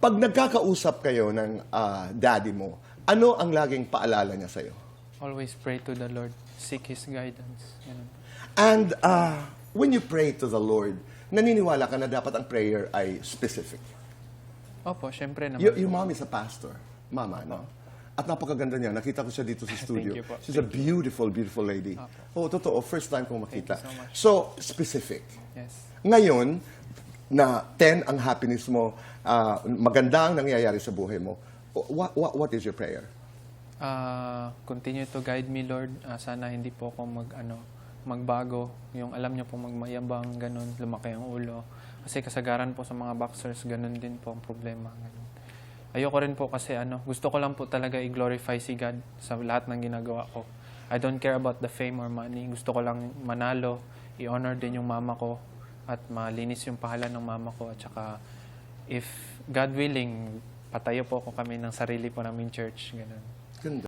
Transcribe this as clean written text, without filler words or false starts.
Pag nagkakausap kayo ng daddy mo, ano ang laging paalala niya sa'yo? Always pray to the Lord. Seek His guidance. Ganun. And when you pray to the Lord, naniniwala ka na dapat ang prayer ay specific. Opo, syempre naman. Your mom is a pastor. Mama, no? At napakaganda niya. Nakita ko siya dito sa studio. you po. She's a beautiful, beautiful lady. Oh, totoo. First time kong makita. Thank you So, so much. specific. Yes. Ngayon, na 10 ang happiness mo, maganda ang nangyayari sa buhay mo, what is your prayer? Continue to guide me, Lord. Sana hindi po ako magbago. Yung alam niyo po magmayabang, ganun, lumaki ang ulo. Kasi kasagaran po sa mga boxers, ganun din po ang problema. Ganun. Ayoko rin po kasi gusto ko lang po talaga i-glorify si God sa lahat ng ginagawa ko. I don't care about the fame or money. Gusto ko lang manalo, i-honor din yung mama ko, at malinis yung pahalan ng mama ko. At saka, if God willing, patayo po ako kami ng sarili po namin church. Ganun. Ganda.